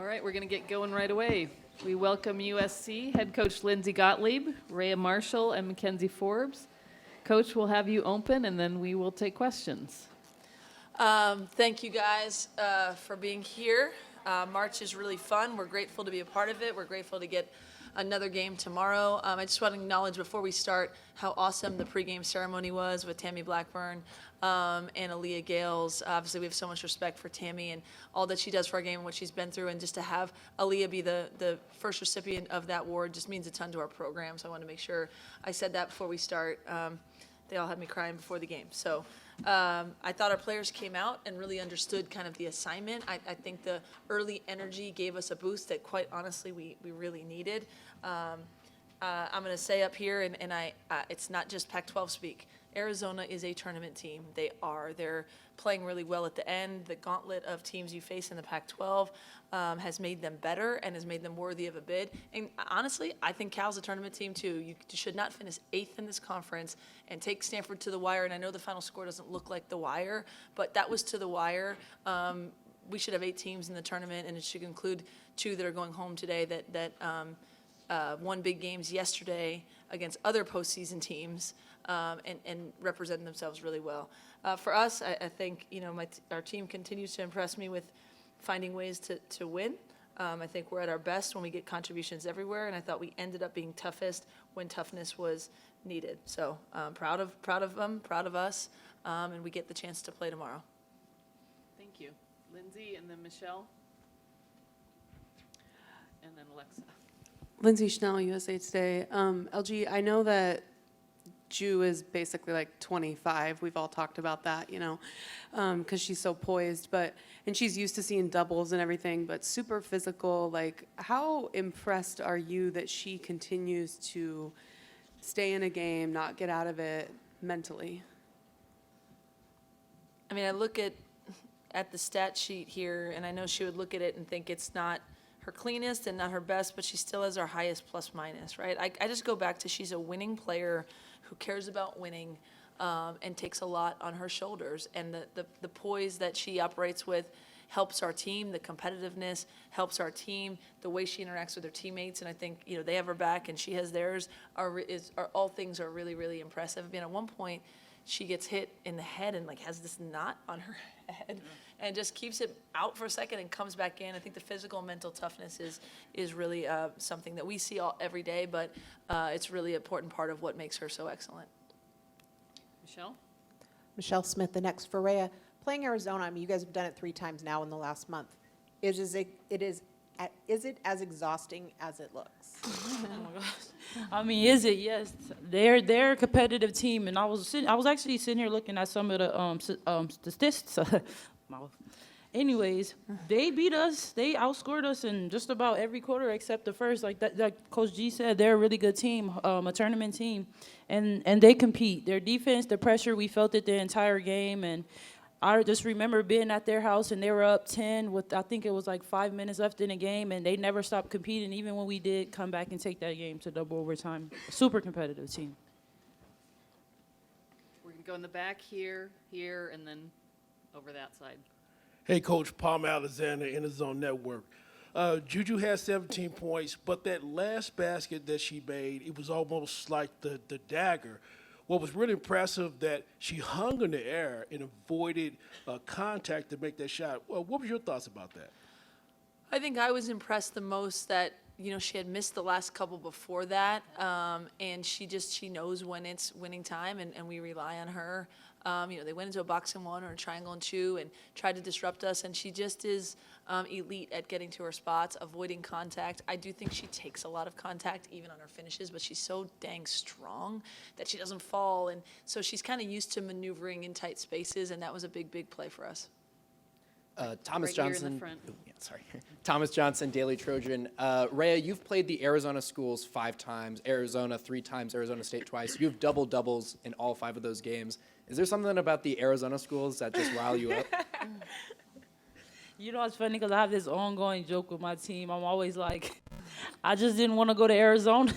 All right, we're going to get going right away. We welcome USC head coach Lindsay Gottlieb, Rayah Marshall, and McKenzie Forbes. Coach, we'll have you open, and then we will take questions. Thank you guys for being here. March is really fun. We're grateful to be a part of it. We're grateful to get another game tomorrow. I just want to acknowledge before we start how awesome the pregame ceremony was with Tammy Blackburn and Aaliyah Gales. Obviously, we have so much respect for Tammy and all that she does for our game and what she's been through. And just to have Aaliyah be the first recipient of that award just means a ton to our program. So I want to make sure I said that before we start. They all had me crying before the game. So I thought our players came out and really understood kind of the assignment. I think the early energy gave us a boost that, quite honestly, we really needed. I'm going to say up here, and it's not just Pac-12 speak. Arizona is a tournament team. They're playing really well at the end. The gauntlet of teams you face in the Pac-12 has made them better and has made them worthy of a bid. And honestly, I think Cal's a tournament team too. You should not finish 8th in this conference and take Stanford to the wire. And I know the final score doesn't look like the wire, but that was to the wire. We should have 8 teams in the tournament, and it should include 2 that are going home today that won big games yesterday against other postseason teams and represented themselves really well. For us, I think our team continues to impress me with finding ways to win. I think we're at our best when we get contributions everywhere, and I thought we ended up being toughest when toughness was needed. So proud of them, proud of us, and we get the chance to play tomorrow. Thank you. Lindsay, and then Michelle, and then Alexa. Lindsay Schnell, USA Today. LG, I know that Ju is basically like 25. We've all talked about that, because she's so poised. And she's used to seeing doubles and everything, but super physical. Like, how impressed are you that she continues to stay in a game, not get out of it mentally? I mean, I look at the stat sheet here, and I know she would look at it and think it's not her cleanest and not her best, but she still has our highest plus minus, right? I just go back to she's a winning player who cares about winning and takes a lot on her shoulders. And the poise that she operates with helps our team. The competitiveness helps our team. The way she interacts with her teammates, and I think they have her back and she has theirs, are all things are really, really impressive. I mean, at one point, she gets hit in the head and has this knot on her head and just keeps it out for a second and comes back in. I think the physical and mental toughness is really something that we see every day, but it's really an important part of what makes her so excellent. Michelle? Michelle Smith, the next for Rayah. Playing Arizona, I mean, you guys have done it 3 times now in the last month. Is it as exhausting as it looks? Oh my gosh. I mean, is it? Yes. They're a competitive team, and I was actually sitting here looking at some of the statistics. Anyways, they beat us. They outscored us in just about every quarter except the first. Like Coach G said, they're a really good team, a tournament team, and they compete. Their defense, the pressure, we felt it the entire game, and I just remember being at their house, and they were up 10 with, I think it was like 5 minutes left in the game, and they never stopped competing, even when we did come back and take that game to double overtime. Super competitive team. We're going to go in the back here, and then over that side. Hey, Coach, Palm Alexander, In the Zone Network. Juju had 17 points, but that last basket that she made, it was almost like the dagger. What was really impressive that she hung in the air and avoided contact to make that shot. Well, what was your thoughts about that? I think I was impressed the most that she had missed the last couple before that, and she knows when it's winning time, and we rely on her. They went into a box and one or a triangle and two and tried to disrupt us, and she just is elite at getting to her spots, avoiding contact. I do think she takes a lot of contact even on her finishes, but she's so dang strong that she doesn't fall, and so she's kind of used to maneuvering in tight spaces, and that was a big, big play for us. Thomas Right Johnson. here in the front. Thomas Johnson, Daily Trojan. Rayah, you've played the Arizona schools 5 times, Arizona 3 times, Arizona State twice. You have doubles in all 5 of those games. Is there something about the Arizona schools that just rile you up? It's funny because I have this ongoing joke with my team. I'm always like, I just didn't want to go to Arizona.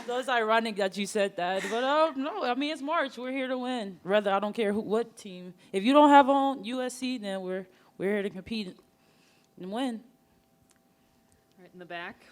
So it's ironic that you said that. But no, I mean, it's March. We're here to win. Rather, I don't care what team. If you don't have on USC, then we're here to compete and win. Right in the back.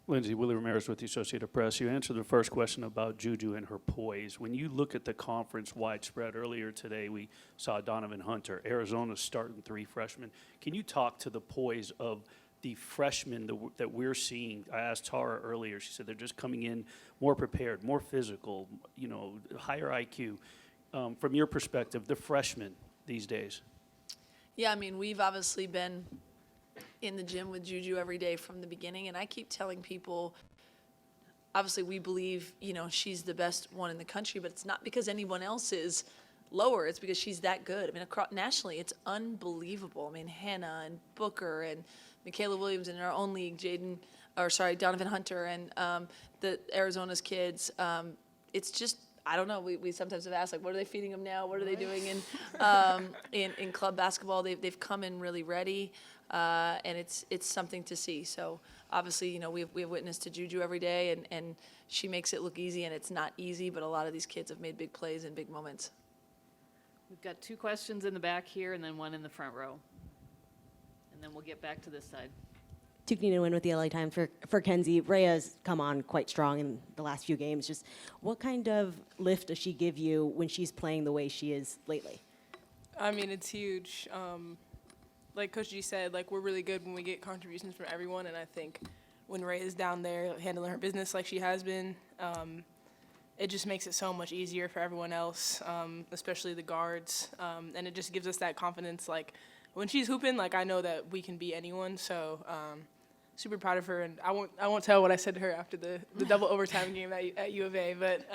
Lindsay, Willie Ramirez with the Associated Press. You answered the first question about Juju and her poise. When you look at the conference-wide spread earlier today, we saw Donovan Hunter, Arizona starting 3 freshmen. Can you talk to the poise of the freshmen that we're seeing? I asked Tara earlier. She said they're just coming in more prepared, more physical, higher IQ. From your perspective, the freshmen these days. Yeah, I mean, we've obviously been in the gym with Juju every day from the beginning, and I keep telling people, obviously we believe, she's the best one in the country, but it's not because anyone else is lower, it's because she's that good. I mean, nationally, it's unbelievable. I mean, Hannah and Booker and Michaela Williams in our own league, Donovan Hunter and the Arizona's kids. It's just, I don't know. We sometimes have asked, like, what are they feeding them now? What are they doing in club basketball? They've come in really ready, and it's something to see. So obviously, we have witnessed to Juju every day, and she makes it look easy, and it's not easy. But a lot of these kids have made big plays and big moments. We've got 2 questions in the back here, and then 1 in the front row, and then we'll get back to this side. Tuknina win with the LA Times for Kenzie. Rayah's come on quite strong in the last few games. Just what kind of lift does she give you when she's playing the way she is lately? I mean, it's huge. Like Coach G said, like, we're really good when we get contributions from everyone, and I think when Rayah's down there handling her business like she has been, it just makes it so much easier for everyone else, especially the guards, and it just gives us that confidence. Like, when she's hooping, like, I know that we can beat anyone, so super proud of her, and I won't tell what I said to her after the double overtime game at U of A, but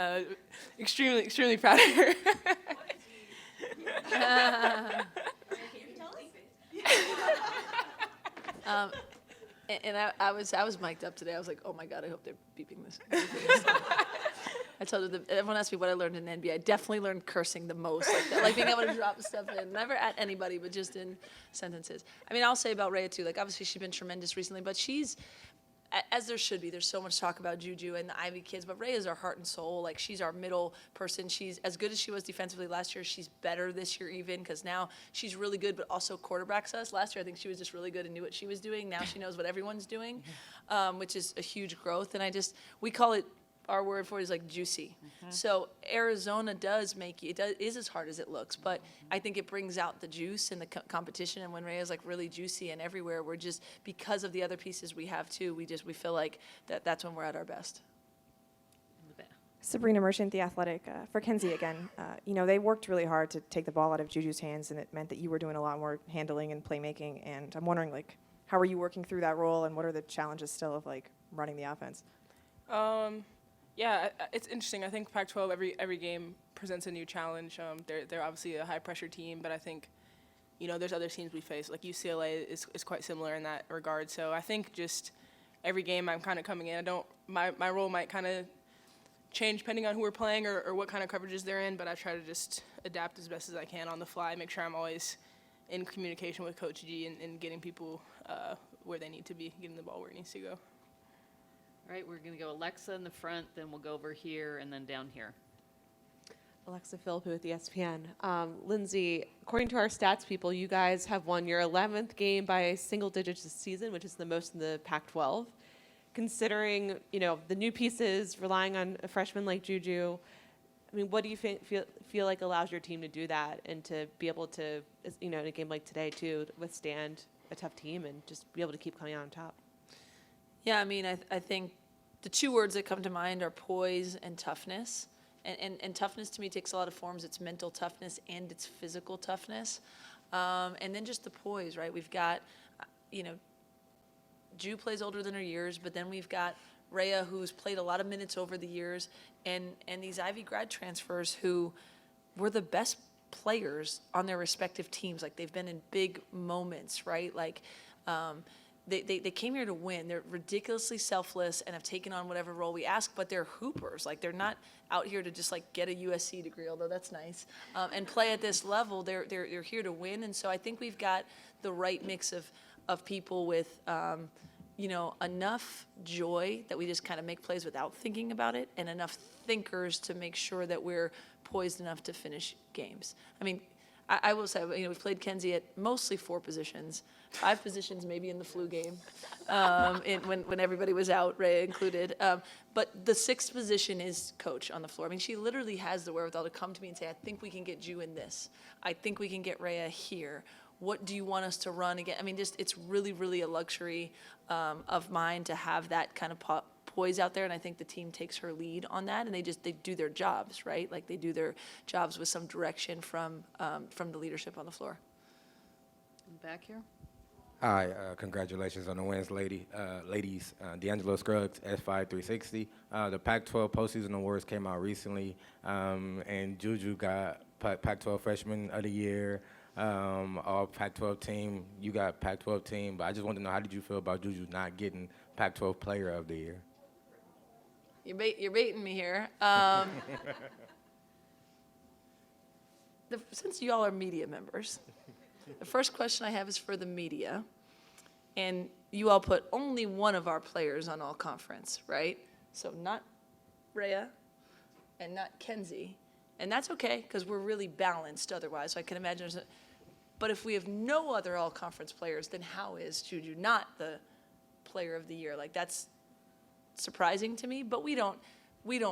extremely proud of her. And I was mic'd up today. I was like, oh my God, I hope they're beeping this. I told her, everyone asked me what I learned in the NBA. I definitely learned cursing the most, like being able to drop stuff in, never at anybody, but just in sentences. I mean, I'll say about Rayah too, like, obviously she's been tremendous recently, but she's, as there should be, there's so much talk about Juju and the Ivy kids, but Rayah is our heart and soul. Like, she's our middle person. She's as good as she was defensively last year. She's better this year even, because now she's really good, but also quarterbacks us. Last year, I think she was just really good and knew what she was doing. Now she knows what everyone's doing, which is a huge growth. And we call it, our word for it is like juicy. So Arizona does make you, it is as hard as it looks, but I think it brings out the juice in the competition. And when Rayah is like really juicy and everywhere, we're just, because of the other pieces we have too, we feel like that's when we're at our best. Sabrina Merchant, The Athletic. For Kenzie again, they worked really hard to take the ball out of Juju's hands, and it meant that you were doing a lot more handling and playmaking. And I'm wondering, like, how are you working through that role, and what are the challenges still of, like, running the offense? Yeah, it's interesting. I think Pac-12, every game presents a new challenge. They're obviously a high-pressure team, but I think, there's other teams we face. Like UCLA is quite similar in that regard. So I think just every game I'm kind of coming in. My role might kind of change depending on who we're playing or what kind of coverages they're in, but I try to just adapt as best as I can on the fly, make sure I'm always in communication with Coach G and getting people where they need to be, getting the ball where it needs to go. All right, we're going to go Alexa in the front, then we'll go over here, and then down here. Alexa Philippi with ESPN. Lindsay, according to our stats people, you guys have won your 11th game by single digits this season, which is the most in the Pac-12. Considering, the new pieces, relying on a freshman like Juju, I mean, what do you feel like allows your team to do that and to be able to, in a game like today, too, withstand a tough team and just be able to keep coming out on top? Yeah, I mean, I think the 2 words that come to mind are poise and toughness. And toughness to me takes a lot of forms. It's mental toughness and it's physical toughness. And then just the poise, right? We've got, Ju plays older than her years, but then we've got Rayah, who's played a lot of minutes over the years, and these Ivy grad transfers who were the best players on their respective teams. Like, they've been in big moments, right? Like, They came here to win. They're ridiculously selfless and have taken on whatever role we ask, but they're hoopers. Like, they're not out here to just, like, get a USC degree, although that's nice, and play at this level. They're here to win, and so I think we've got the right mix of people with, enough joy that we just kind of make plays without thinking about it, and enough thinkers to make sure that we're poised enough to finish games. I mean, I will say, we've played Kenzie at mostly 4 positions, 5 positions maybe in the flu game, when everybody was out, Rayah included. But the 6th position is coach on the floor. I mean, she literally has the wherewithal to come to me and say, I think we can get Ju in this. I think we can get Rayah here. What do you want us to run again? I mean, just it's really, really a luxury of mine to have that kind of poise out there, and I think the team takes her lead on that, and they do their jobs, right? Like they do their jobs with some direction from the leadership on the floor. Back here. Hi, congratulations on the wins, ladies. D'Angelo Scruggs, S5 360. The Pac-12 postseason awards came out recently, and Juju got Pac-12 Freshman of the Year, all Pac-12 team. You got Pac-12 team, but I just want to know, how did you feel about Juju not getting Pac-12 Player of the Year? You're baiting me here. Since you all are media members, the first question I have is for the media. And you all put only one of our players on all conference, right? So not Rayah and not Kenzie. And that's okay, because we're really balanced otherwise. So I can imagine but if we have no other all conference players, then how is Juju not the player of the year? Like, that's surprising to me, but we don't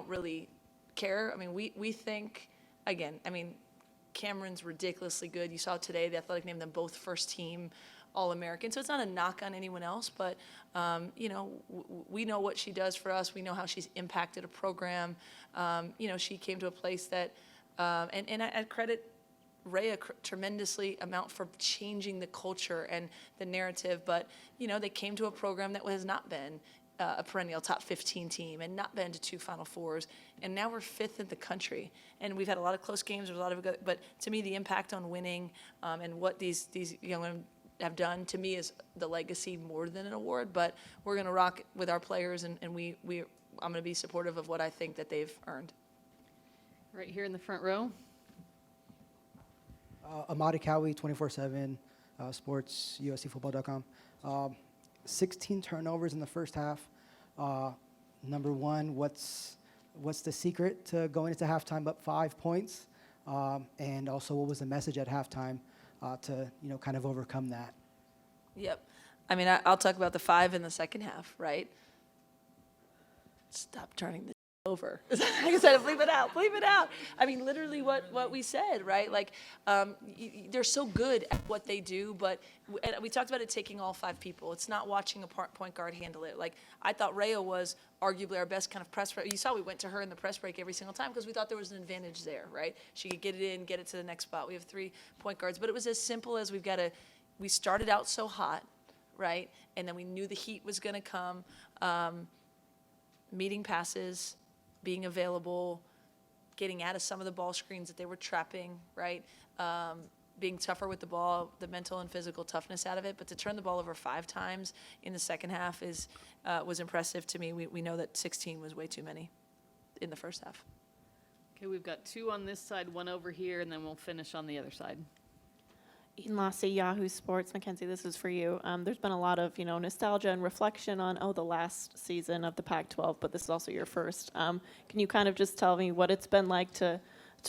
really care. I mean, we think, again, I mean, Cameron's ridiculously good. You saw today the Athletic named them both first team All-American. So it's not a knock on anyone else, but we know what she does for us. We know how she's impacted a program. She came to a place that, and I credit Rayah tremendously amount for changing the culture and the narrative, but they came to a program that has not been a perennial top 15 team and not been to 2 Final Fours, and now we're 5th in the country. And we've had a lot of close games, there's a lot of good, but to me the impact on winning and what these young women have done, to me, is the legacy more than an award. But we're going to rock with our players, and I'm going to be supportive of what I think that they've earned. Right here in the front row. Amadi Cowie, 24/7 Sports, USCFootball.com. 16 turnovers in the first half. Number one, what's the secret to going into halftime up 5 points? And also, what was the message at halftime to kind of overcome that? Yep. I mean, I'll talk about the 5 in the second half, right? Stop turning the over. Like I said, bleep it out. I mean, literally what we said, right? Like, they're so good at what they do, and we talked about it taking all 5 people. It's not watching a point guard handle it. Like, I thought Rayah was arguably our best kind of press. You saw we went to her in the press break every single time because we thought there was an advantage there, right? She could get it in, get it to the next spot. We have 3 point guards, but it was as simple as we started out so hot, right? And then we knew the heat was going to come. Meeting passes, being available, getting out of some of the ball screens that they were trapping, right? Being tougher with the ball, the mental and physical toughness out of it. But to turn the ball over 5 times in the second half was impressive to me. We know that 16 was way too many in the first half. Okay, we've got 2 on this side, 1 over here, and then we'll finish on the other side. Eden Lassie, Yahoo Sports. McKenzie, this is for you. There's been a lot of, nostalgia and reflection on, the last season of the Pac-12, but this is also your first. Can you kind of just tell me what it's been like to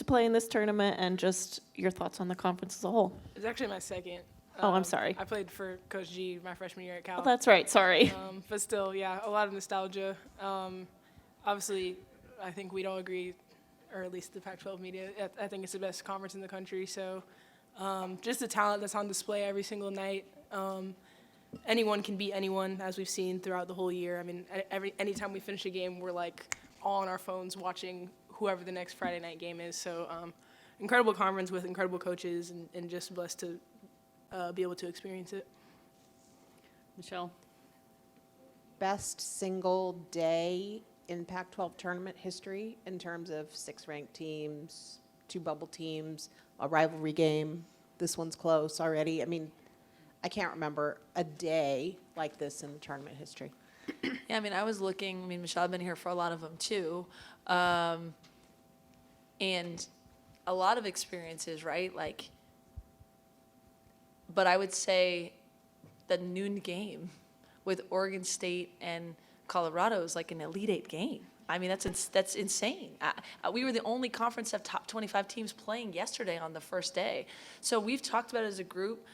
play in this tournament and just your thoughts on the conference as a whole? It's actually my second. Oh, I'm sorry. I played for Coach G my freshman year at Cal. Oh, that's right. Sorry. But still, yeah, a lot of nostalgia. Obviously, I think we don't agree, or at least the Pac-12 media. I think it's the best conference in the country, so... just the talent that's on display every single night. Anyone can beat anyone, as we've seen throughout the whole year. I mean, anytime we finish a game, we're like all on our phones watching whoever the next Friday night game is. So incredible conference with incredible coaches, and just blessed to be able to experience it. Michelle? Best single day in Pac-12 tournament history in terms of 6 ranked teams, 2 bubble teams, a rivalry game. This one's close already. I mean, I can't remember a day like this in the tournament history. Yeah, I mean, I was looking. I mean, Michelle, I've been here for a lot of them too, and a lot of experiences, right? Like, but I would say the noon game with Oregon State and Colorado is like an Elite 8 game. I mean, that's insane. We were the only conference to have top 25 teams playing yesterday on the first day. So we've talked about it as a group,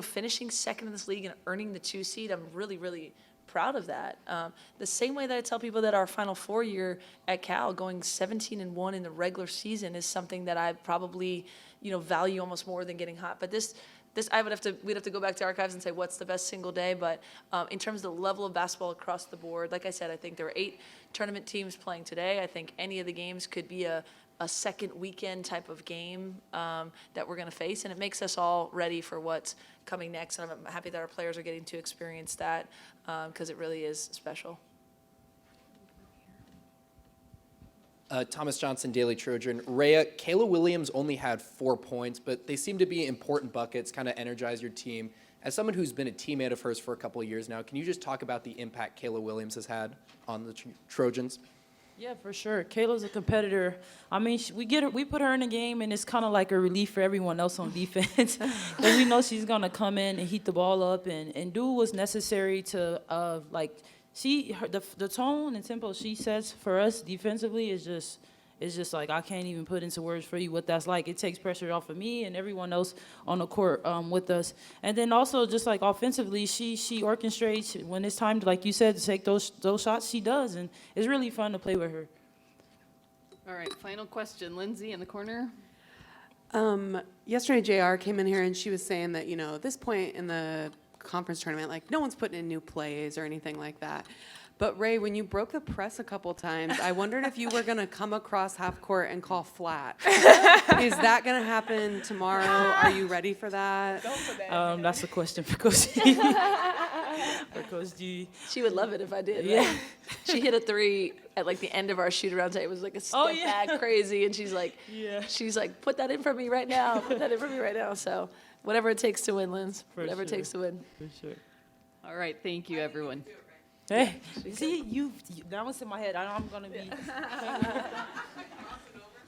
finishing second in this league and earning the 2 seed. I'm really, really proud of that. The same way that I tell people that our Final Four year at Cal, going 17-1 in the regular season, is something that I probably, value almost more than getting hot. But this we'd have to go back to archives and say what's the best single day. But in terms of the level of basketball across the board, like I said, I think there are 8 tournament teams playing today. I think any of the games could be a second weekend type of game that we're going to face, and it makes us all ready for what's coming next. And I'm happy that our players are getting to experience that because it really is special. Thomas Johnson, Daily Trojan. Rayah, Kayla Williams only had 4 points, but they seem to be important buckets, kind of energize your team. As someone who's been a teammate of hers for a couple of years now, can you just talk about the impact Kayla Williams has had on the Trojans? Yeah, for sure. Kayla's a competitor. I mean, we put her in a game, and it's kind of like a relief for everyone else on defense. Because we know she's going to come in and heat the ball up and do what's necessary to, the tone and tempo she sets for us defensively is just like, I can't even put into words for you what that's like. It takes pressure off of me and everyone else on the court with us. And then also just like offensively, she orchestrates when it's time to, like you said, to take those shots, she does. And it's really fun to play with her. All right, final question. Lindsay in the corner. Yesterday, JR came in here and she was saying that, at this point in the conference tournament, like no one's putting in new plays or anything like that. But Ray, when you broke the press a couple times, I wondered if you were going to come across half court and call flat. Is that going to happen tomorrow? Are you ready for that? That's a question for Coach G. For Coach G. She would love it if I did. Yeah. Right? She hit a 3 at like the end of our shoot around. It was like a step back crazy, and she's like, put that in for me right now. Put that in for me right now. So whatever it takes to win, Linz. Whatever it takes to win. For sure. All right, thank you, everyone. Hey, see, that was in my head. I'm going to be.